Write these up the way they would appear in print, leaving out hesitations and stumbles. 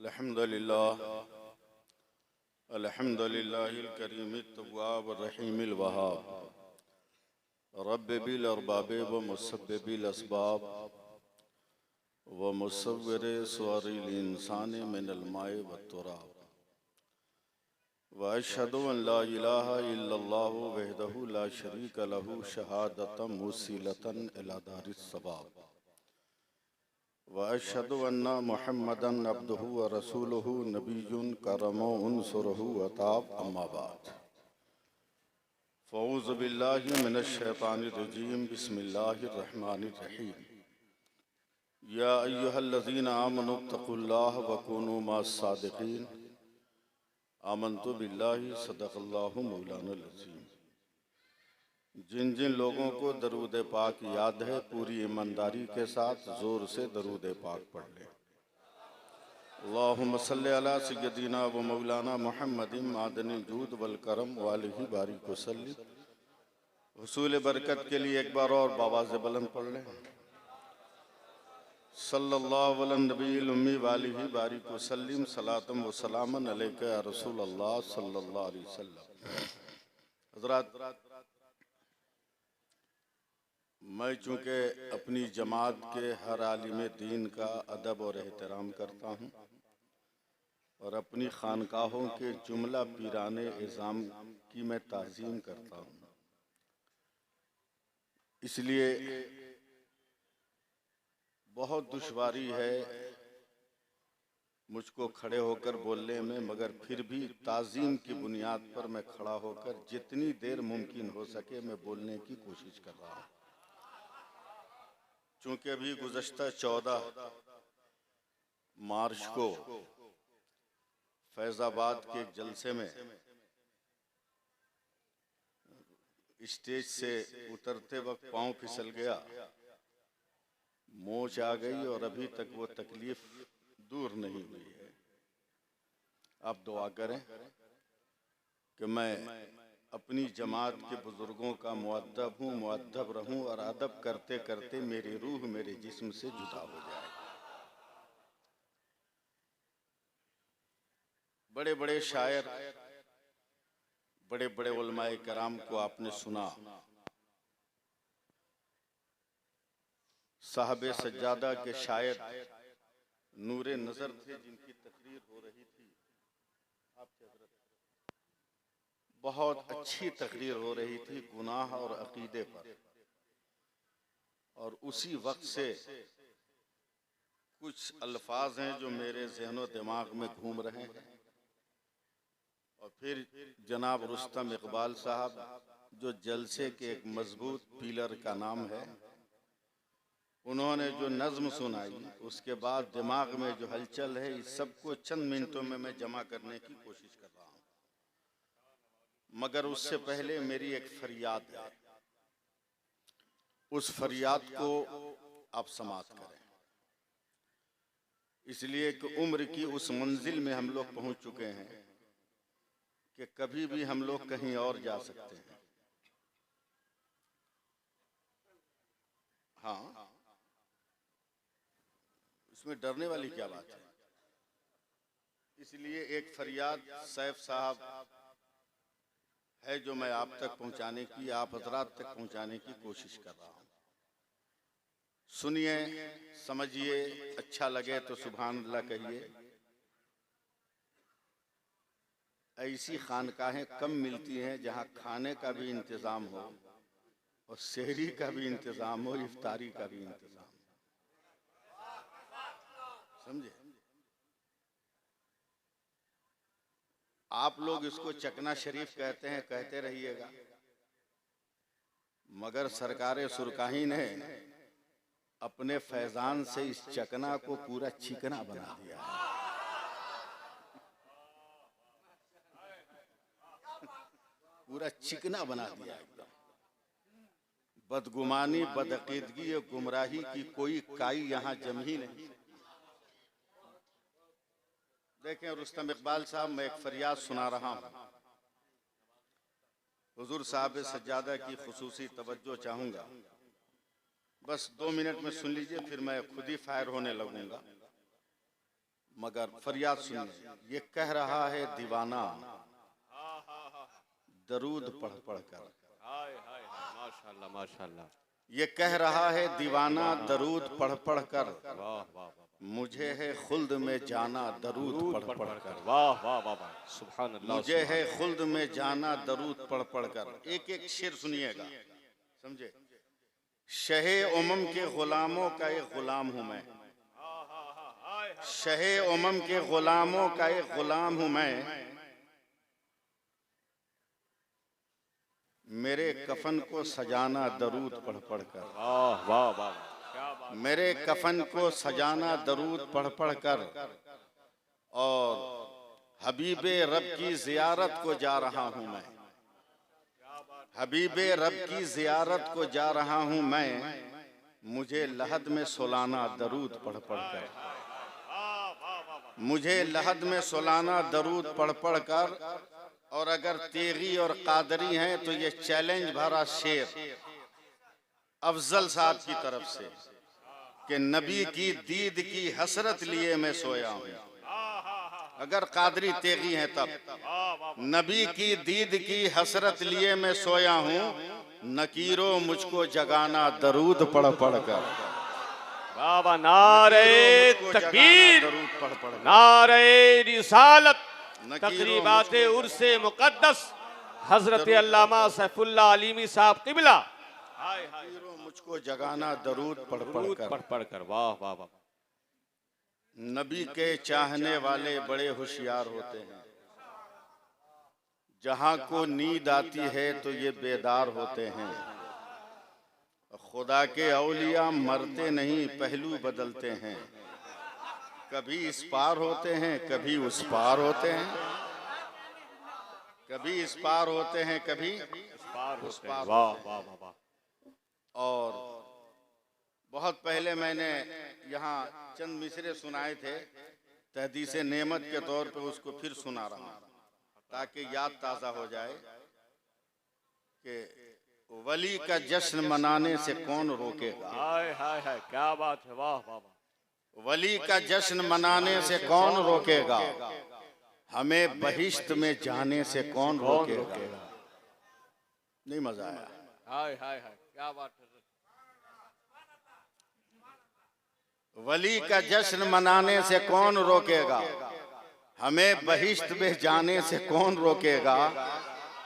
अल्हम्दुलिल्लाह अल्हम्दुलिल्लाहिल करीमित तव्वाब रहीमिल वहाब रब्ब बिल अरबाब व मुसब्बिबिल अस्बाब व मुसव्विर स्वरिल इंसान मिनल माए व तुराब व अशहदु अन ला इलाहा इल्लल्लाहु वहदहु ला शरीका लहु शहादतम मुसीलतन इला दारिस सवाब व अशहदु अन्ना मुहम्मदन अब्दुहु व रसूलुहु नबियुन करमो उनसुरहु वताब अम्मा बाद फ़ऊज़ु बिल्लाहि मिनश शैतानिर रजीम बिस्मिल्लाहिर रहमानिर रहीम या अय्युहल्लज़ीना आमनुत्तक़ुल्लाह व कूनू मअस सादिक़ीन आमन्तु बिल्लाहि सदक़ल्लाहु मौलानाल अज़ीम। जिन जिन लोगों को दरूद पाक याद है पूरी ईमानदारी के साथ जोर से दरूद पाक पढ़ लें। अल्लाहुम्मा सल्लि अला सय्यदिना व मौलाना मुहम्मदिन मादनिल जूद वल करम वालिही बारिक वसल्लिम। हुसूल बरकत के लिए एक बार और बावाज़ बुलंद पढ़ लें। सल्लल्लाहु अला नबील उम्मी वालिही बारिक वसल्लिम सलातम व सलामन अलैका या रसूल अल्लाह सल्लल्लाहु अलैहि वसल्लम। हज़रात, मैं चूँकि अपनी जमात के हर आलिम दीन का अदब और एहतराम करता हूँ और अपनी खानकाहों के जुमला पीराने इज़ाम की मैं ताज़ीम करता हूँ, इसलिए बहुत दुश्वारी है मुझको खड़े होकर बोलने में, मगर फिर भी ताज़ीम की बुनियाद पर मैं खड़ा होकर जितनी देर मुमकिन हो सके मैं बोलने की कोशिश कर रहा हूँ। चूँकि अभी गुज़श्ता 14 मार्च को फैज़ाबाद के एक जलसे में स्टेज से उतरते वक्त पाँव फिसल गया, मोच आ गई और अभी तक वो तकलीफ दूर नहीं हुई है। आप दुआ करें कि मैं अपनी जमात के बुजुर्गों का मुअद्दब हूँ, मुअद्दब रहूँ और अदब करते करते मेरी रूह मेरे जिस्म से जुदा हो जाए। बड़े बड़े शायर, बड़े बड़े उलमाए कराम को आपने सुना। साहबे सज्जादा के शायर नूरे नजर थे जिनकी तकरीर हो रही थी। बहुत अच्छी तकरीर हो रही थी गुनाह और अकीदे पर, और उसी वक्त से कुछ अल्फाज हैं जो मेरे ज़हनो दिमाग में घूम रहे हैं। और फिर जनाब रुस्तम इकबाल साहब, जो जलसे के एक मजबूत पिलर का नाम है, उन्होंने जो नज़्म सुनाई, उसके बाद दिमाग में जो हलचल है, इस सबको चंद मिनटों में मैं जमा करने की कोशिश कर रहा हूँ। मगर उससे पहले मेरी एक फरियाद है, उस फरियाद को आप समाअत करें, इसलिए कि उम्र की उस मंजिल में हम लोग पहुंच चुके हैं कि कभी भी हम लोग कहीं और जा सकते हैं। हाँ, इसमें डरने वाली क्या बात है। इसलिए एक फरियाद सैफ साहब है जो मैं आप तक पहुंचाने की, आप हजरात तक पहुंचाने की कोशिश कर रहा हूं। सुनिए, समझिए, अच्छा लगे तो सुभान अल्लाह कहिए। ऐसी खानकाहें कम मिलती हैं जहां खाने का भी इंतजाम हो और शहरी का भी इंतजाम हो, इफ्तारी का भी इंतजाम हो। समझे? आप लोग इसको चकना शरीफ कहते हैं, कहते रहिएगा, मगर सरकारे सुरकाही ने अपने फैजान से इस चकना को पूरा चिकना बना दिया है। पूरा चिकना बना दिया एकदम। बदगुमानी, बदअकीदगी और गुमराही की कोई काई यहाँ जम ही नहीं। देखें रुस्तम इकबाल साहब, मैं एक फरियाद सुना रहा हूँ। हुजूर साहब सज्जादा की खुसूसी तवज्जो चाहूँगा, बस 2 मिनट में सुन लीजिए, फिर मैं खुद ही फायर होने लगूंगा। मगर फरियाद सुनिए, ये कह रहा है दीवाना दरूद पढ़ पढ़ कर। माशाल्लाह माशाल्लाह। ये कह रहा है दीवाना दरूद पढ़ पढ़ कर, वाह वाह वाह। मुझे है खुल्द में जाना दरूद पढ़ पढ़ कर। वाह वाह वाह वाह। सुभान अल्लाह। मुझे है खुल्द में जाना दरूद पढ़ पढ़ कर। एक एक शेर सुनिएगा, समझे। शहे उमम के गुलामों का एक गुलाम हूं मैं, शहे उमम के गुलामों का एक गुलाम हूं मैं, मेरे कफन को सजाना दरूद पढ़ पढ़ कर। वाह वाह वाह। क्या बात। मेरे कफन को सजाना दरूद पढ़ पढ़ कर, और हबीबे रब की जियारत को जा रहा हूं मैं, हबीबे रब की जियारत को जा रहा हूं मैं, मुझे लहद में सुलाना दरूद पढ़ पढ़ कर, मुझे लहद में सुलाना दरूद पढ़ पढ़ कर। और अगर तेगी और कादरी हैं तो ये चैलेंज भरा शेर अफजल साहब की तरफ से कि नबी की दीद की हसरत लिए मैं सोया हूं। अगर कादरी तेगी हैं तब, नबी की दीद की हसरत लिए मैं सोया हूं, नकीरो मुझको जगाना दरूद पढ़ पढ़ कर। बाबा नारे तकबीर, दरूद पढ़ पढ़ कर। नारे रिसालत, तकरीबाते उर्से मुकद्दस हजरत अल्लामा सैफुल्लाह अलीमी साहब किबला। मुझको जगाना दरूद पढ़ पढ़ कर। पढ़ पढ़ कर। वाह वाह वाह। नबी के चाहने वाले बड़े होशियार होते हैं, जहां को नींद आती है तो ये बेदार होते हैं। खुदा के औलिया मरते नहीं, पहलू बदलते हैं, कभी इस पार होते हैं कभी उस पार होते हैं, कभी इस पार होते हैं कभी उस पार। वाह वाह वाह। और बहुत पहले मैंने यहाँ चंद मिसरे सुनाए थे, तहदीस नेमत के तौर पे उसको फिर सुना रहा हूँ ताकि याद ताज़ा हो जाए कि वली का जश्न मनाने से कौन रोकेगा। हाय हाय हाय, क्या बात है। वाह वाह वाह। वली का जश्न मनाने से कौन रोकेगा, हमें बहिश्त में जाने से कौन रोकेगा। नहीं मजा आया। हाय हाय हाय, क्या बात है। वली का जश्न मनाने से कौन रोकेगा, हमें बहिश्त में जाने से कौन रोकेगा।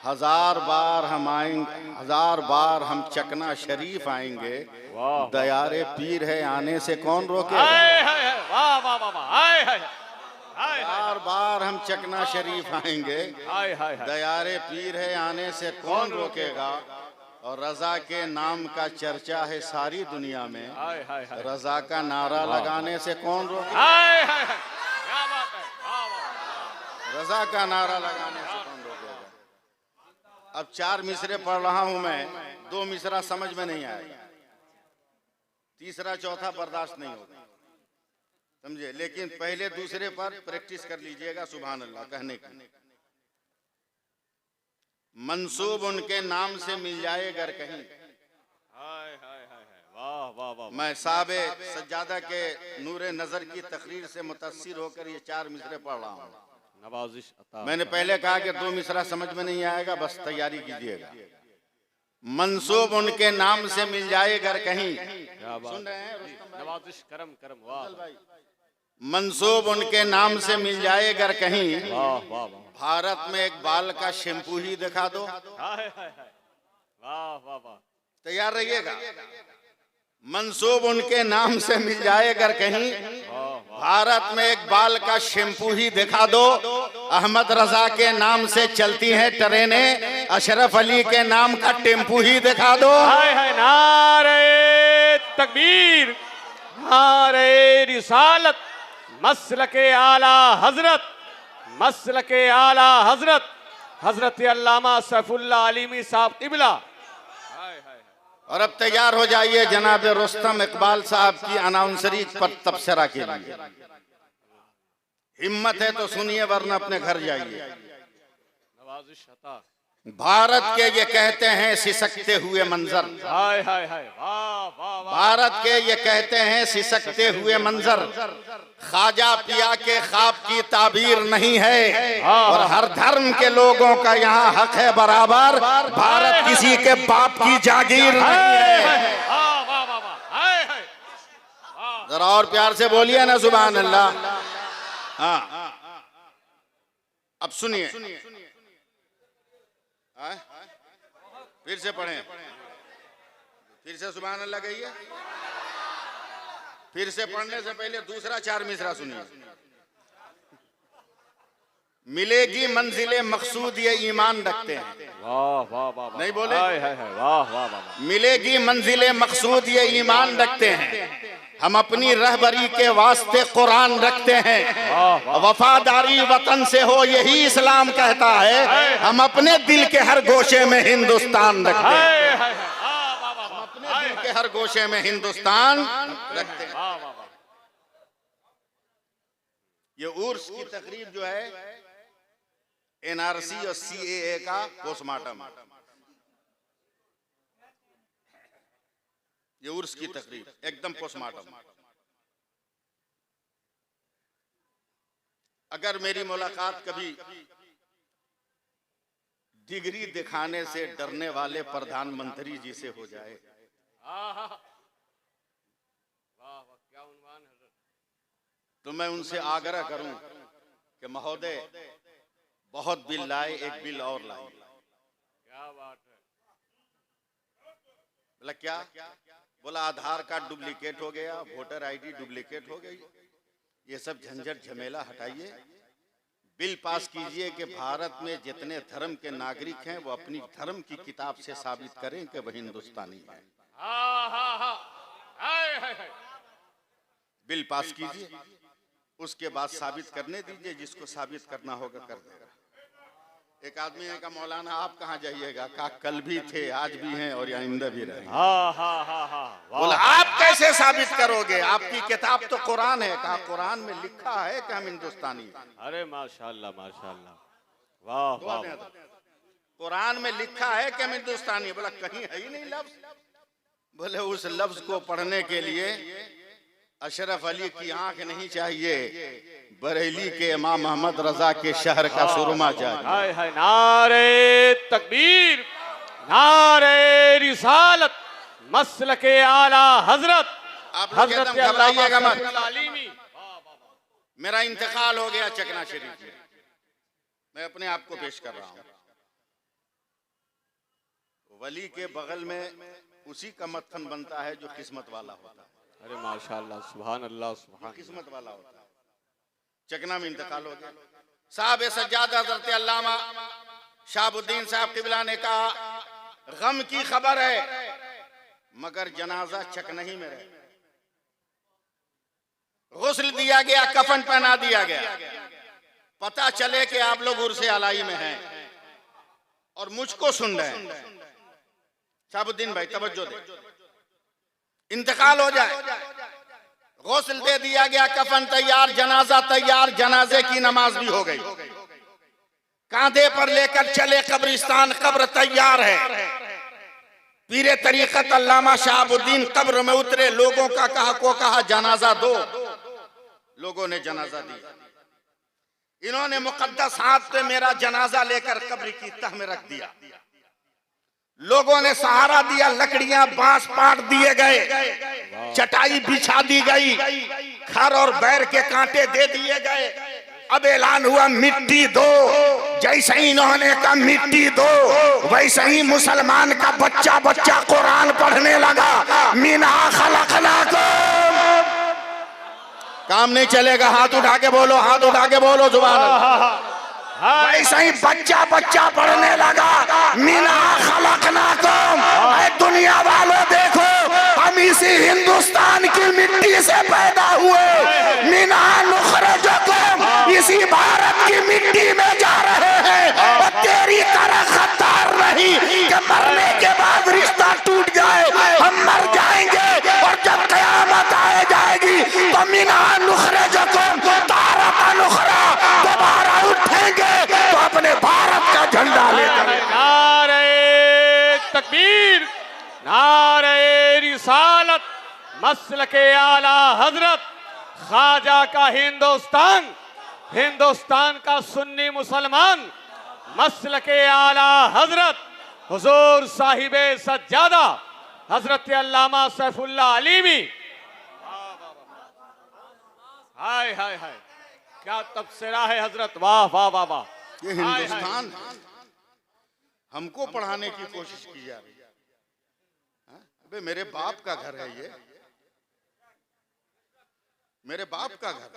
हजार बार हम आएंगे, हजार बार हम चकना शरीफ आएंगे, दयारे पीर है आने से कौन रोकेगा। वाह वाह वाह। हाय हाय हाय। हजार बार हम चकना शरीफ आएंगे, हाय हाय। दयारे पीर है आने से कौन रोकेगा। और रजा के नाम का चर्चा है सारी दुनिया में, हाय हाय हाय। रजा का नारा लगाने से कौन रोकेगा। हाय हाय हाय, क्या बात है। वाह वाह। रजा का नारा लगाने से कौन रोकेगा। अब 4 मिसरे पढ़ रहा हूं मैं, 2 मिसरा समझ में नहीं आएगा, तीसरा चौथा बर्दाश्त नहीं होगा, समझे। लेकिन पहले दूसरे पर प्रैक्टिस कर लीजिएगा सुभान अल्लाह कहने की। मंसूब उनके नाम से मिल जाए अगर कहीं। हाय हाय हाय। वाह वाह वाह। मैं साहबे सज्जादा के नूरे नजर की तकरीर से मुतासिर होकर ये 4 मिसरे पढ़ रहा हूँ। नवाजिश अता। मैंने पहले कहा कि 2 मिसरा समझ में नहीं आएगा, बस तैयारी कीजिएगा। मंसूब उनके नाम से मिल जाए अगर कहीं। सुन रहे हैं नवाजिश करम करम। वाह। मंसूब उनके नाम से मिल जाए अगर कहीं, वाह वाह। भारत में एक बाल का शैम्पू ही दिखा दो। हाय हाय हाय। वाह वाह वाह। तैयार रहिएगा। मंसूब उनके नाम से मिल जाए अगर कहीं, भारत में एक बाल का शैम्पू ही दिखा दो। अहमद रजा के नाम से चलती हैं ट्रेनें, अशरफ अली के नाम का टेम्पू ही दिखा दो। हाय हाय। नारे तकबीर, नारे रिसालत, मसलके आला हजरत, मसलके आला हजरत हजरत अल्लामा सैफुल्लाह अलीमी साहब किबला। और अब तैयार हो जाइए जनाब रुस्तम इकबाल साहब की अनाउंसरी पर तबसरा के लिए। हिम्मत है तो सुनिए वरना अपने घर जाइए। नवाजिश अता। भारत के ये कहते हैं सिसकते हुए मंजर, हाय हाय हाय, वाह वाह वाह। भारत के ये कहते हैं सिसकते हुए मंजर, ख्वाजा पिया के ख्वाब की ताबीर नहीं है, और हर धर्म के लोगों का यहाँ हक है बराबर, भारत किसी के बाप की जागीर नहीं है। वाह वाह वाह वाह, हाय हाय। जरा और प्यार से बोलिए ना सुभान अल्लाह। हाँ, अब सुनिए, फिर से पढ़ें, फिर से सुभान अल्लाह कहिए। फिर से पढ़ने से पहले दूसरा 4 मिसरा सुनिए। मिलेगी मंजिले मकसूद ये ईमान रखते हैं। वाह वाह वाह, नहीं बोले? हाय हाय हाय, वाह वाह वाह। मिलेगी मंजिले मकसूद ये ईमान रखते हैं, हम अपनी रहबरी के वास्ते कुरान रखते हैं, वफादारी वतन से हो यही इस्लाम कहता है, हम अपने दिल के हर गोशे में हिंदुस्तान रखते हैं, हम अपने दिल के हर गोशे में हिंदुस्तान रखते हैं। ये उर्स की तकरीब जो है एनआरसी और सीएए का पोस्टमार्टम, ये उर्स की तकरीब एकदम पोस्टमार्टम। अगर मेरी मुलाकात कभी डिग्री दिखाने से डरने वाले प्रधानमंत्री जी से हो जाए, तो मैं उनसे आग्रह करूं कि महोदय बहुत बिल लाए, एक बिल और लाए। क्या बात है। बोला क्या? बोला आधार कार्ड डुप्लीकेट हो गया, वोटर आईडी डुप्लीकेट हो गई, ये सब झंझट झमेला हटाइए, बिल पास कीजिए कि भारत में जितने धर्म के नागरिक हैं वो अपनी धर्म की किताब से साबित करें कि वह हिंदुस्तानी है। बिल पास कीजिए, उसके बाद साबित करने दीजिए, जिसको साबित करना होगा कर देगा। एक आदमी ने कहा मौलाना आप कहाँ जाइएगा? कहा कल भी थे, आज भी हैं और आइंदा भी रहेंगे। बोला आप कैसे साबित करोगे? आपकी किताब तो कुरान है। कहा कुरान में लिखा है कि हम हिंदुस्तानी हैं। अरे माशाल्लाह माशाल्लाह, वाह वाह। कुरान में लिखा है कि हम हिंदुस्तानी। बोला कहीं है ही नहीं लफ्ज। बोले उस लफ्ज को पढ़ने के लिए अशरफ अली की आंख नहीं चाहिए, बरेली के इमाम मोहम्मद रजा के शहर का सुरमा चाहिए। हाय हाय, नारे तकबीर, नारे रिसालत, मसलके आला हजरत। आप लोग एकदम घबराइएगा मत। तालीमी। मेरा इंतकाल हो गया चकना शरीफ में, मैं अपने आप को पेश कर रहा हूँ। वली के बगल में उसी का मत्थन बनता है जो किस्मत वाला होता है। अरे माशाल्लाह, सुभान अल्लाह, सुभान किस्मत वाला होता है। चकना में इंतकाल हो गया। साहब सज्जाद हज़रत अल्लामा शाहबुद्दीन साहब क़िबला ने कहा गम की खबर है मगर जनाजा चकना ही में रहे। गुस्ल दिया गया, कफन पहना दिया गया, पता चले कि आप लोग उर्से अलाई में हैं और मुझको सुन रहे हैं। शाहबुद्दीन भाई तवज्जो दे, इंतकाल हो जाए, गुस्ल दे दिया गया, कफन तैयार, जनाजा तैयार, जनाजे की नमाज भी हो गई, कांधे पर लेकर चले कब्रिस्तान, कब्र तैयार है। पीरे तरीकत अल्लामा शाहबुद्दीन कब्र में उतरे, लोगों का कहा जनाजा दो। लोगों ने जनाजा दी। इन्होंने मुकद्दस हाथ पे मेरा जनाजा लेकर कब्र की तह में रख दिया। लोगों ने सहारा दिया, लकड़ियां बांस पाट दिए गए, चटाई बिछा दी गई, खर और बैर के कांटे दे दिए गए। अब ऐलान हुआ मिट्टी दो। जैसे ही इन्होंने कहा मिट्टी दो, वैसे ही मुसलमान का बच्चा बच्चा कुरान पढ़ने लगा। मिना खलकनाकुम। काम नहीं चलेगा, हाथ उठा के बोलो, हाथ उठा के बोलो जुबान। वैसे ही बच्चा बच्चा पढ़ने लगा। मिना खलकनाकुम। दुनिया वालों देखो, हम इसी हिंदुस्तान की मिट्टी से पैदा हुए। मिना नुखरजुकुम। इसी भारत की मिट्टी में जा रहे हैं। और तेरी तरह खद्दार नहीं कि मरने के बाद रिश्ता टूट जाए। हम मर जाएंगे और जब कयामत आए जाएगी तो मिना नुखरजुकुम तारका नुखरा, दोबारा उठेंगे तो अपने भारत का झंडा लेकर। नारे रिसालत मसलके आला हजरत ख्वाजा का हिंदुस्तान, हिंदुस्तान का सुन्नी मुसलमान मसलके आला हजरत हुजूर साहिबे सज्जादा हजरत अल्लामा सैफुल्लाह अलीमी। हाय हाय हाय, क्या तबसरा है हजरत, वाह वाह वाह वाह। ये हिंदुस्तान हमको पढ़ाने की कोशिश की जा रही है। हाँ? अबे मेरे बाप का घर है ये, मेरे बाप का घर।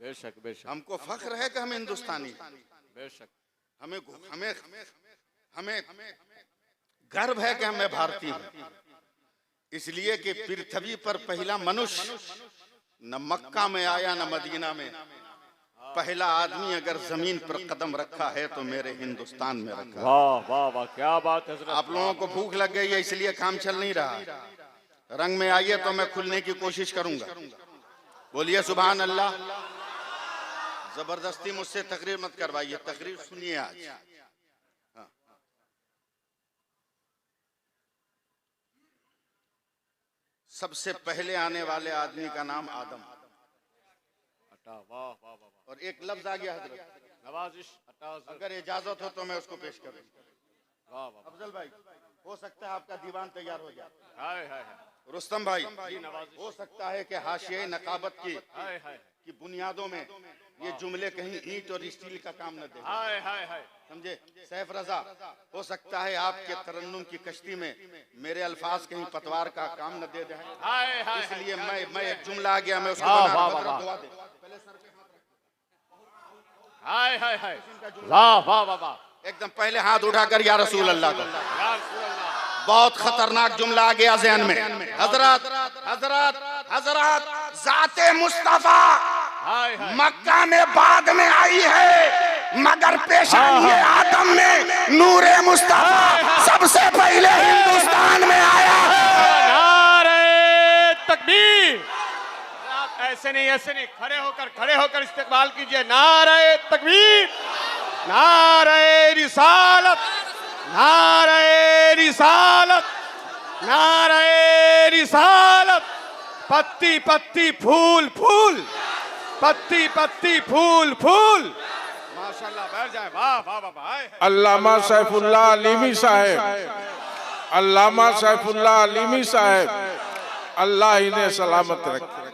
बेशक बेशक, हमको फख्र है कि हम हिंदुस्तानी, बेशक हमें हमें हमें गर्व है कि हमें भारतीय हैं। इसलिए कि पृथ्वी पर पहला मनुष्य न मक्का में आया न मदीना में, पहला आदमी अगर जमीन पर कदम रखा है तो मेरे हिंदुस्तान में रखा। वाह वाह वाह, क्या बात है हजरत। आप लोगों को भूख लग गई है इसलिए काम चल नहीं रहा। रंग में आइए तो मैं खुलने की कोशिश करूंगा। बोलिए सुभान अल्लाह। जबरदस्ती मुझसे तकरीर मत करवाइए, तकरीर सुनिए आज। हाँ। सबसे पहले आने वाले आदमी का नाम आदम। वाह वाह वाह वाह। और एक लफ्ज आ गया हजरत, नवाजिश अता, अगर इजाजत हो तो मैं उसको पेश करूं। वाह वाह। अफजल भाई, हो सकता है आपका दीवान तैयार हो जाए। हाय हाय हाय, रुस्तम भाई, जी नवाजिश। हो सकता है कि हाशिए नकाबत की हाय हाय कि बुनियादों में ये जुमले कहीं ईंट और स्टील का काम न दे। हाय हाय हाय, समझे सैफ रजा, हो सकता है आपके तरन्नुम की कश्ती में मेरे अल्फाज कहीं पतवार का काम न दे दे। हाय हाय, इसलिए मैं एक जुमला आ गया, मैं उसको वाह, बना रहा वाह, हूं। वाह, हजरत वाह। दुआ दे। हाय हाय हाय, वाह वाह वाह वाह। एकदम पहले हाथ उठाकर या रसूल अल्लाह को। या रसूल अल्लाह। बहुत खतरनाक जुमला आ गया ज़हन में। हजरत हजरत हजरत जाते मुस्तफा हाय हाय, मक्का में बाद में आई है, मगर पेशानी आदम में नूरे मुस्तफा सबसे पहले हिंदुस्तान में आया है। नारे तकबीर। ऐसे नहीं ऐसे नहीं, खड़े होकर इस्तेकबाल कीजिए। नारे तकबीर, नारे रिसालत, नारे रिसालत, नारे रिसालत। पत्ती पत्ती फूल फूल, पत्ती पत्ती फूल फूल। माशाल्लाह, बैठ जाए। वाह वाह वाह वाह। अल्लामा सैफुल्लाह अलीमी साहब, अल्लामा सैफुल्लाह अलीमी साहब, अल्लाह इन्हें सलामत रखे।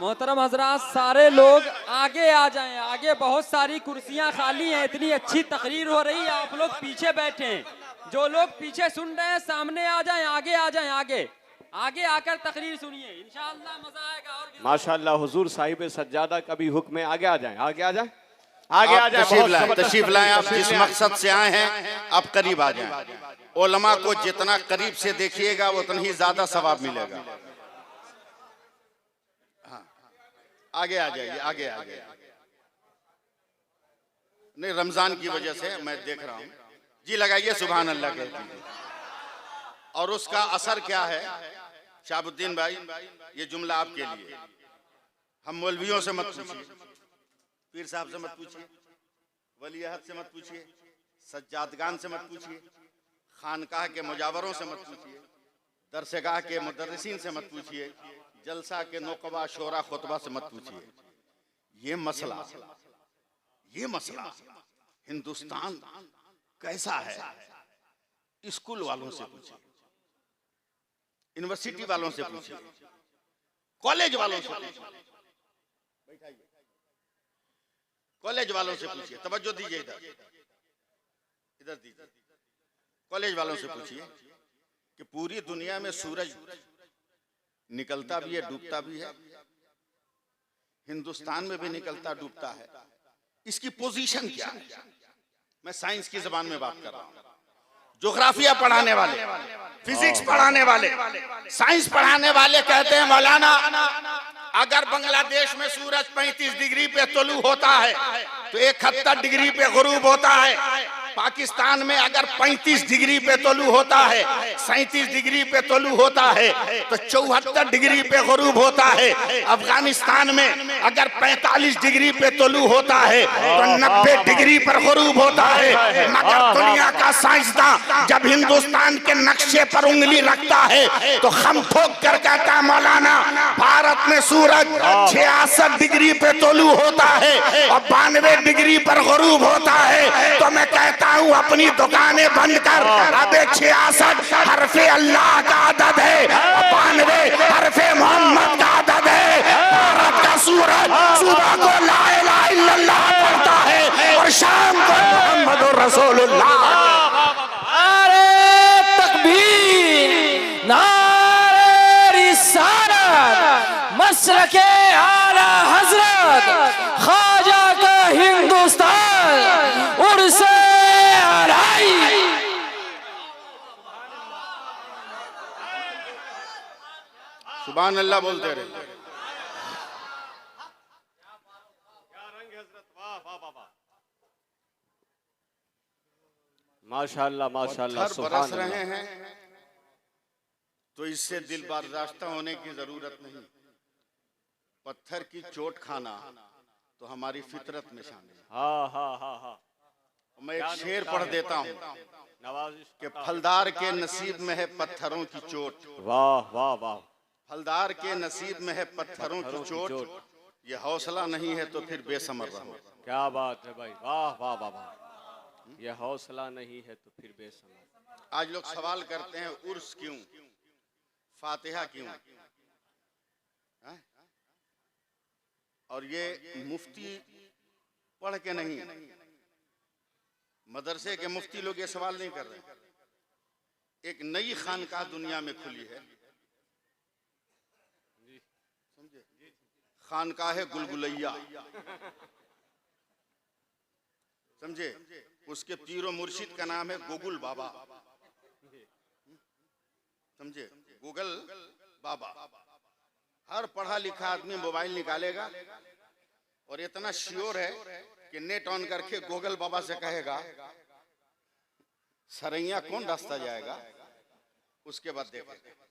मोहतरम हजरात, सारे लोग आगे आ जाएं, आगे बहुत सारी कुर्सियां खाली हैं। इतनी अच्छी तकरीर हो रही है, आप लोग पीछे बैठे हैं। जो लोग पीछे सुन रहे हैं सामने आ जाएं, आगे आ जाएं, आगे आगे आकर तकरीर सुनिए, इंशाअल्लाह मजा आएगा। और माशाअल्लाह, हुजूर साहिब सज्जादा का भी हुक्म है, आगे आ जाएं, आगे आ जाएं, आगे आ जाएं। तशरीफ लाएं। आप जिस मकसद से आए हैं आप करीब आ जाएं। उलमा को जितना करीब से देखिएगा उतना ही ज्यादा सवाब मिलेगा। हाँ, आगे आ जाइए, आगे आ जाइए। नहीं, रमजान की वजह से मैं देख रहा हूँ जी। लगाइए सुभान अल्लाह के। और उसका असर क्या है शाहबुद्दीन भाई, ये जुमला आपके लिए। हम मौलवियों से मत पूछिए, पीर साहब से मत पूछिए, वली अहद से मत पूछिए, सज्जादगान से मत पूछिए, खानकाह के मुजावरों से मत पूछिए, दरसगाह के मुदर्रिसीन से मत पूछिए, जलसा के नौकबा शोरा खुतबा से मत पूछिए। ये मसला हिंदुस्तान कैसा है स्कूल वालों से पूछिए, यूनिवर्सिटी वालों से पूछिए, कॉलेज वालों से पूछिए, कॉलेज वालों से पूछिए। तवज्जो दीजिए, इधर दीजिए। कॉलेज वालों से पूछिए कि पूरी दुनिया में सूरज निकलता भी है, डूबता भी है, हिंदुस्तान में भी निकलता डूबता है, इसकी पोजीशन क्या है। मैं साइंस की जबान में बात कर रहा हूं। ज्योग्राफिया पढ़ाने वाले, फिजिक्स पढ़ाने वाले, साइंस पढ़ाने वाले कहते हैं मौलाना, अगर बांग्लादेश में सूरज 35 डिग्री पे तुलू होता है तो 71 डिग्री पे गुरूब होता है। पाकिस्तान में अगर 35 डिग्री पे तोलू होता है, 37 डिग्री पे तोलू होता है, तो 74 डिग्री पे गुरूब होता है। अफगानिस्तान में अगर 45 डिग्री पे तोलू होता है तो 90 डिग्री पर गुरूब होता है। मगर दुनिया का साइंसदान जब हिंदुस्तान के नक्शे पर उंगली रखता है तो हम ठोक कर कहता है मौलाना, भारत में सूरज 66 डिग्री पे तोलू होता है और 92 डिग्री पर गुरूब होता है। तो मैं कहता हूँ अपनी दुकानें बंद कर, अब 66 हरफे अल्लाह का अदद है, 92 हरफे मोहम्मद का अदद है। भारत का सूरज सुबह को ला इलाहा इल्लल्लाह पढ़ता है और शाम को मोहम्मद रसूलुल्लाह। नारे तकबीर, नारे रिसालत, मसलके आला हजरत, ख्वाजा का हिंदुस्तान उर्से आलाई। सुभान अल्लाह बोलते रहे। माशाल्लाह माशाल्लाह पत्थर बरस रहे हैं तो इससे दिल बर्दाश्त होने की जरूरत नहीं। पत्थर की चोट खाना तो हमारी फितरत में शामिल है। हाँ हाँ हाँ हाँ। मैं एक शेर पढ़ देता हूँ नवाज़िश कि फलदार के नसीब में है पत्थरों की चोट। वाह वाह वाह। फलदार के नसीब में है पत्थरों की चोट, ये हौसला नहीं है तो फिर बेसमर रहो। क्या बात है भाई, वाह वाह वाह वाह। यह हौसला नहीं है तो फिर बेसमर। आज लोग सवाल करते हैं उर्स क्यों, फातिहा क्यों, है? और ये मुफ्ती पढ़ के नहीं, मदरसे के मुफ्ती लोग ये सवाल नहीं कर रहे। एक नई खानकाह दुनिया में खुली है, समझे, खानकाह गुलगुलैया, समझे। उसके पीरो मुर्शिद का नाम है गोगुल बाबा, समझे, गूगल बाबा। हर पढ़ा लिखा आदमी मोबाइल निकालेगा और इतना श्योर है कि नेट ऑन करके गूगल बाबा से कहेगा सरैया कौन रास्ता जाएगा, उसके बाद देखेगा।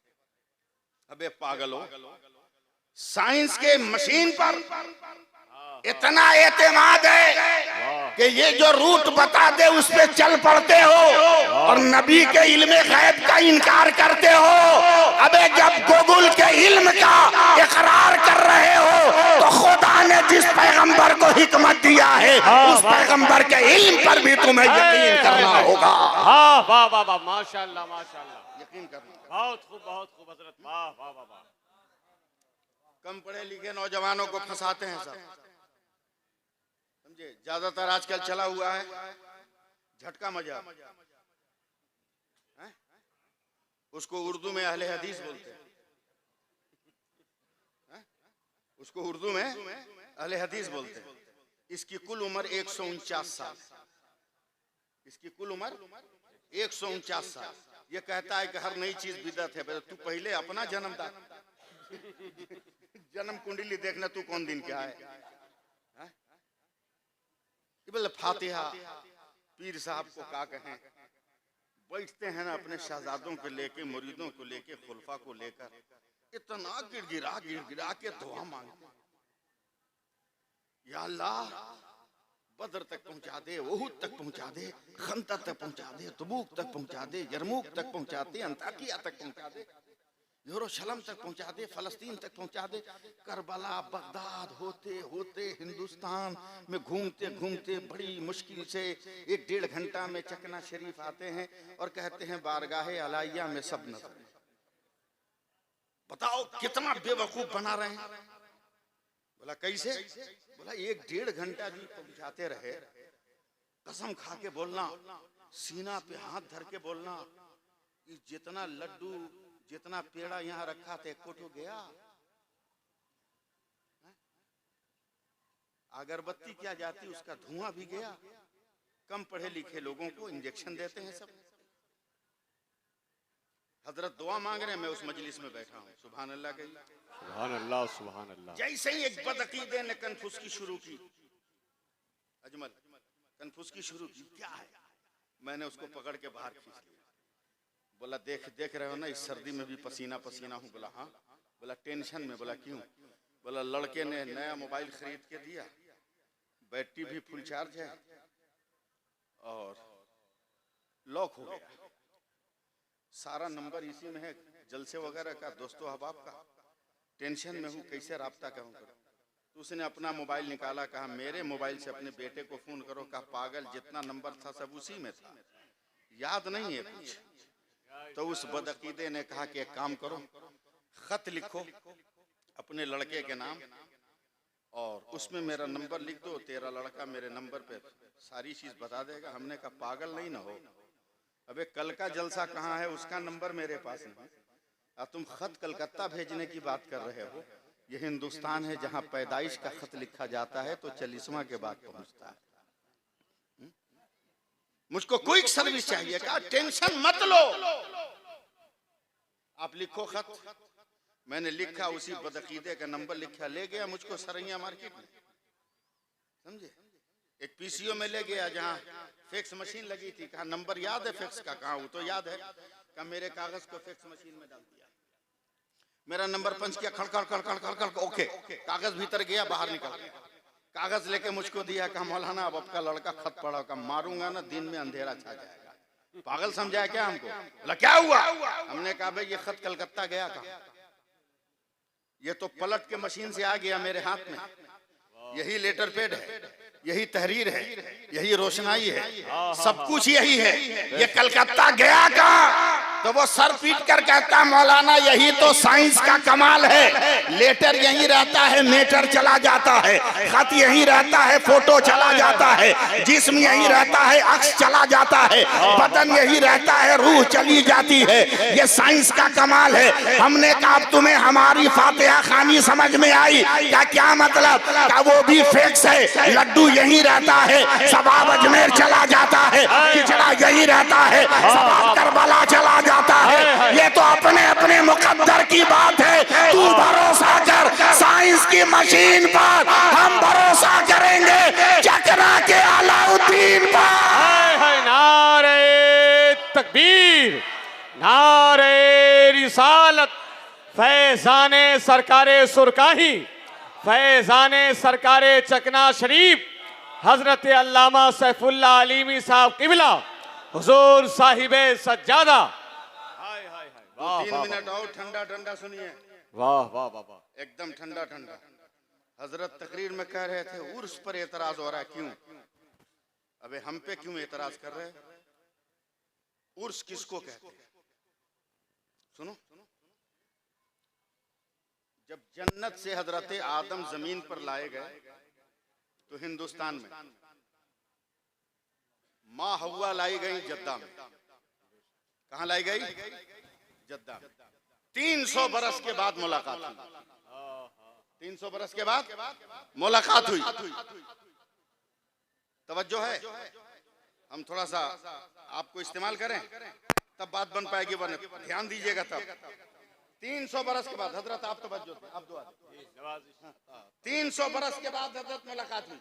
अबे पागलो, साइंस के मशीन पर इतना एतमाद है कि ये जो रूट बता दे उस पे चल पड़ते हो और नबी के इल्म गैब का इनकार करते हो। अबे जब गूगल के इल्म का इकरार कर रहे हो तो खुदा ने जिस पैगंबर को हिकमत दिया है उस पैगंबर के इल्म पर भी तुम्हें यकीन करना होगा। हाँ वाह वाह वाह, माशाल्लाह माशाल्लाह, यकीन करना। बहुत खूब हजरत, वाह वाह वाह वाह। कम पढ़े लिखे नौजवानों को फंसाते हैं सब, समझे। ज्यादातर आजकल चला हुआ है झटका मजा, उसको उर्दू में अहले हदीस बोलते हैं, उसको उर्दू में अहले हदीस बोलते हैं। इसकी कुल उम्र 149 साल, इसकी कुल उम्र 149 साल। ये कहता है कि हर नई चीज बिदअत है। तू पहले अपना जन्म कुंडली देखना, तू कौन दिन क्या है। फातिहा पीर साहब को क्या कहें, बैठते हैं ना अपने शहजादों को लेके, मुरीदों को लेके, खुलफा को लेकर, इतना गिड़गिड़ा के दुआ मांगते हैं, या अल्लाह बदर तक पहुंचा दे, उहुद तक पहुंचा दे, खंदक तक पहुंचा दे, तबूक तक पहुंचा दे, यरमूक तक पहुंचा दे, अंताकिया तक पहुंचा दे, यरूशलेम तक पहुंचा दे, फलस्तीन तक पहुंचा दे। करबला बगदाद होते होते हिंदुस्तान में घूमते घूमते बड़ी मुश्किल से 1-1.5 घंटा में चकना शरीफ आते हैं और कहते हैं बारगाहे अलाइया में सब नजर। बताओ कितना बेवकूफ बना रहे हैं। बोला कैसे? बोला 1-1.5 घंटा जी पहुंचाते रहे, कसम खा के बोलना, सीना पे हाथ धर के बोलना, जितना लड्डू जितना पेड़ा यहाँ रखा था एक कोटो गया। अगरबत्ती क्या जाती उसका धुआं भी गया। कम पढ़े लिखे लोगों को इंजेक्शन देते हैं सब। हजरत दुआ मांग रहे हैं, मैं उस मजलिस में बैठा हूँ। सुभान अल्लाह कही, सुभान अल्लाह सुभान अल्लाह। जैसे ही एक बदअकीदे ने कन्फुस की शुरू की, अजमल कन्फुस की शुरू की, क्या है मैंने उसको पकड़ के बाहर खींच लिया। बोला देख रहे हो ना, इस सर्दी में भी पसीना पसीना हूँ। बोला हाँ। बोला टेंशन में। बोला क्यों? बोला लड़के ने नया मोबाइल खरीद के दिया, बैटरी भी फुल चार्ज है और लॉक हो गया, सारा नंबर इसी में है, जलसे वगैरह का, दोस्तों अहबाब का। टेंशन में हूँ, कैसे राब्ता करूँ? तो उसने अपना मोबाइल निकाला, कहा मेरे मोबाइल से अपने बेटे को फोन करो। कहा पागल, जितना नंबर था सब उसी में था, याद नहीं है कुछ। तो उस बदअकीदे ने कहा कि एक काम करो, खत लिखो अपने लड़के के नाम और उसमें मेरा नंबर लिख दो, तेरा लड़का मेरे नंबर पे सारी चीज बता देगा। हमने कहा पागल नहीं ना हो, अबे कल का जलसा कहाँ है, उसका नंबर मेरे पास नहीं, और तुम खत कलकत्ता भेजने की बात कर रहे हो। ये हिंदुस्तान है जहाँ पैदाइश का खत लिखा जाता है तो 40वां के बाद पहुंचता है। मुझको क्विक सर्विस चाहिए। कहा टेंशन मत लो, आप लिखो खत। मैंने लिखा, उसी बदअकीदे का नंबर लिखा, ले गया मुझको सरैया मार्केट में, समझे, एक पीसीओ में ले गया जहाँ फैक्स मशीन लगी थी। कहा नंबर याद है फैक्स का? कहा वो तो याद है। कहा मेरे कागज को फैक्स मशीन में डाल दिया, मेरा नंबर पंच किया, खड़खड़ खड़खड़ खड़खड़, ओके, कागज भीतर गया, बाहर निकल गया, कागज लेके मुझको दिया। कहा मौलाना अब आपका लड़का खत पढ़ा। कहा मारूंगा ना, दिन में अंधेरा छा जाएगा। पागल समझाया क्या हमको? बोला क्या हुआ? हमने कहा भाई ये खत कलकत्ता गया। कहा ये तो पलट के मशीन से आ गया मेरे हाथ में, यही लेटर पैड है, यही तहरीर है, यही रोशनाई है, सब कुछ यही है। ये कलकत्ता गया कहाँ? तो वो सर पीट कर कहता मौलाना यही तो साइंस का कमाल है, लेटर यही रहता है, मीटर चला जाता है, खत यही रहता है, फोटो चला जाता है, जिस्म यही रहता है, अक्स चला जाता है, बदन यही रहता है, रूह चली जाती है। ये साइंस का कमाल है। हमने कहा तुम्हें हमारी फातिहा खानी समझ में आई? क्या मतलब? क्या वो भी फिक्स है, लड्डू यही रहता है, सवाब अजमेर चला जाता है, खिचड़ा यही रहता है, सवाब करबला चला जाता है। ये तो अपने अपने मुकद्दर की बात है। तू भरोसा कर साइंस की मशीन पर, हम भरोसा करेंगे चकरा के अलाउद्दीन पर। नारे तकबीर, नारे रिसालत, फैजाने सरकारे सुरकाही, फैजाने सरकारे चकना शरीफ, हजरत अल्लामा सैफुल्लाह अलीमी साहब किबला, हुजूर साहिबे सज्जादा। हाय हाय हाय, वाह 3 मिनट और ठंडा ठंडा सुनिए। वाह वाह वाह वाह, एकदम ठंडा ठंडा। हजरत तकरीर में कह रहे थे उर्स पर एतराज हो रहा है, क्यों? अबे हम पे क्यों एतराज कर रहे हैं? उर्स किसको कहते हैं? सुनो, जब जन्नत से हजरत आदम जमीन पर लाए गए तो हिंदुस्तान में माँ हव्वा लाई गई जद्दा में। कहाँ लाई गई? जद्दा में। 300 बरस के बाद मुलाकात हुई। 300 बरस के बाद मुलाकात हुई। तवज्जो है? हम थोड़ा सा आपको इस्तेमाल करें तब बात बन पाएगी, वरना ध्यान दीजिएगा तब। 300 बरस के बाद हजरत, आप तवज्जो, आप दुआ। 300 बरस के बाद हजरत मुलाकात हुई।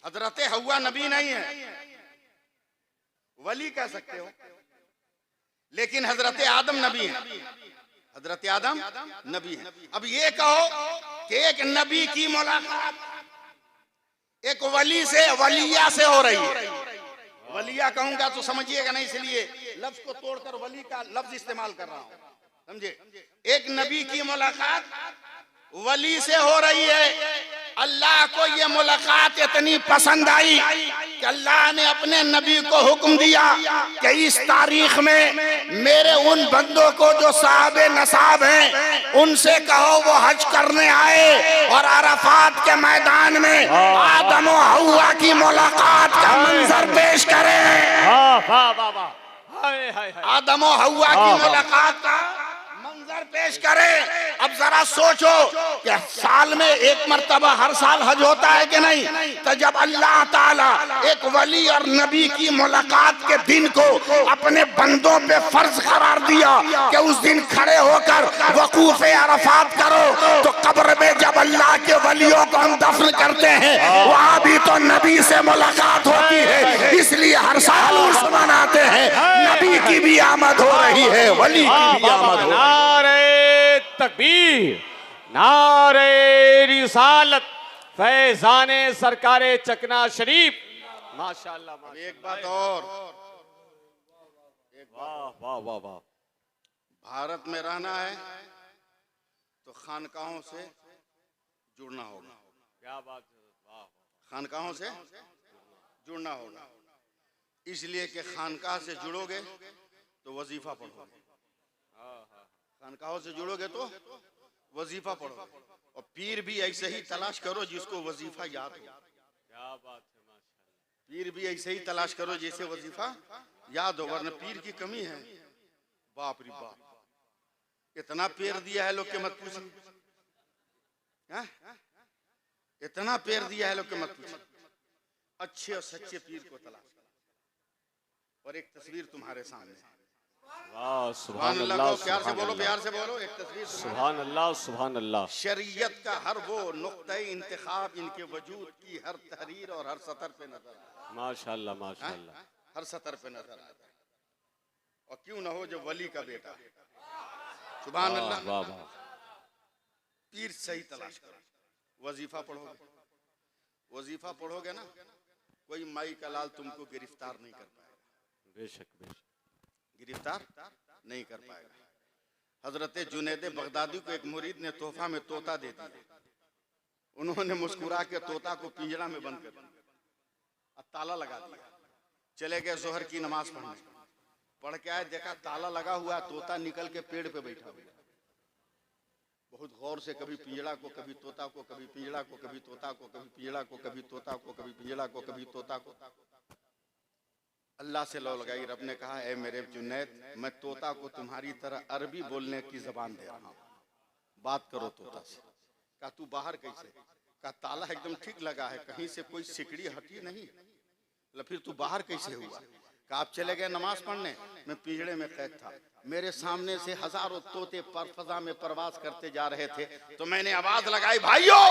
हजरत हव्वा नबी नहीं है, वली कह सकते हो, लेकिन हजरत आदम नबी है। हजरत आदम नबी है। अब ये कहो कि एक नबी की मुलाकात एक वली से, वलिया से हो रही है। वलिया कहूंगा तो समझिएगा नहीं, इसलिए लफ्ज को तोड़कर वली का लफ्ज इस्तेमाल कर रहा हूं, समझे। एक नबी की मुलाकात वली से हो रही है। अल्लाह को ये मुलाकात इतनी पसंद आई कि अल्लाह ने अपने नबी को हुक्म दिया कि इस तारीख में मेरे उन बंदों को जो साहबे नसाब हैं उनसे कहो वो हज करने आए और अराफात के मैदान में आदम और हव्वा की मुलाकात का मंजर पेश करें। आदम और हव्वा की मुलाकात का मंजर पेश करें। अब जरा सोचो कि साल में एक मर्तबा हर साल हज होता है कि नहीं? तो जब अल्लाह ताला एक वली और नबी की मुलाकात के दिन को अपने बंदों पे फर्ज करार दिया कि उस दिन खड़े होकर वकूफ़े अरफात करो, तो कब्र में जब अल्लाह के वलियों को हम दफन करते हैं वहां भी तो नबी से मुलाकात होती है। इसलिए इसलिए हर साल उर्स मनाते हैं। नबी की भी आमद हो रही है, वली की भी आमद हो रही है। नारे तकबीर, नारे रिसालत, फैजाने सरकारे चकना शरीफ। माशाअल्लाह, माशाअल्लाह। एक बात और, वाह वाह वाह वाह। भारत में रहना है तो खानकाहों से जुड़ना होगा। क्या बात है, वाह। खानकाहों से जुड़ना होगा, इसलिए कि खानकाह से जुड़ोगे तो वजीफा पढ़ोगे, खानकाहों से जुड़ोगे तो वजीफा पढ़ोगे। और पीर भी ऐसे ही तलाश करो जिसको वजीफा याद हो। क्या बात है, माशाअल्लाह। पीर भी ऐसे ही तलाश करो जैसे वजीफा याद हो, वरना पीर की कमी है। बाप रे बाप, इतना पेड़ दिया है लोग के मत पूछिए, इतना पेड़ दिया है लोग के मत पूछिए। अच्छे और सच्चे पीर को तलाश करो। और एक तस्वीर तुम्हारे सामने है। वाह, सुभान सुभान अल्लाह अल्लाह, को प्यार से सुभान बोलो, अल्लाह। प्यार से बोलो। एक तस्वीर तुम्हारे सुभान अल्लाह, सुभान अल्लाह। शरीयत का हर वो नुक्ता इंतखाब इनके वजूद की हर तहरीर और हर सतर पे नजर आता है। माशाअल्लाह, माशाअल्लाह। हर सतर पे नजर आता है। और क्यों ना हो जो वली का बेटा है। सुभान वाह अल्लाह। वाह वाह। पीर सही तलाश करो, वजीफा पढ़ोगे, वजीफा पढ़ोगे ना, कोई माई का लाल तुमको गिरफ्तार नहीं कर पाएगा, बेशक बेशक। गिरफ्तार नहीं कर पाएगा। हजरत जुनैद बगदादी को एक मुरीद ने तोहफा में तोता दे दिया। उन्होंने मुस्कुरा के तोता को पिंजरा में बंद कर दिया और ताला लगा दिया। चले गए जोहर की नमाज पढ़ने, पढ़ के आए, देखा ताला लगा हुआ, तोता निकल के पेड़ पे बैठा हुआ। बहुत गौर से कभी पिंजड़ा को, कभी तोता को, कभी पिंजड़ा को, कभी तोता को, कभी पिंजड़ा को, कभी तोता को, कभी पिंजड़ा को, कभी तोता को। अल्लाह से लौ लगाई। रब ने कहा, ए मेरे जुनैद, मैं तोता को तुम्हारी तरह अरबी बोलने की जबान दे रहा हूँ, बात करो तोता से। कहा तू बाहर कैसे? कहा ताला एकदम ठीक लगा है, कहीं से कोई सिकड़ी हटी नहीं। फिर तू बाहर कैसे हुआ? कहा आप चले गए नमाज पढ़ने, मैं पिंजड़े में कैद था, मेरे सामने से हजारों तोते पर फजा में परवाज करते जा रहे थे, तो मैंने आवाज लगाई, भाइयों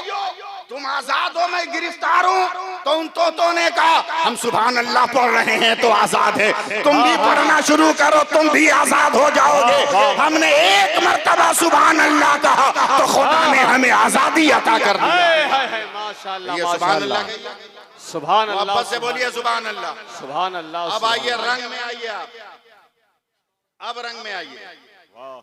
तुम आजाद हो, मैं गिरफ्तार हूँ। तो उन तोतों ने कहा, हम सुभान अल्लाह पढ़ रहे हैं तो आजाद है, तुम भी पढ़ना शुरू करो, तुम भी आजाद हो जाओगे। हमने एक मर्तबा सुभान अल्लाह कहा तो खुदा ने हमें आजादी अता कर दी। माशाअल्लाह, ये सुभान अल्लाह कहिए, सुभान अल्लाह। वापस से बोलिए सुभान अल्लाह, सुभान अल्लाह। अब आइए रंग में आइए, आप अब रंग में आइए। वाह।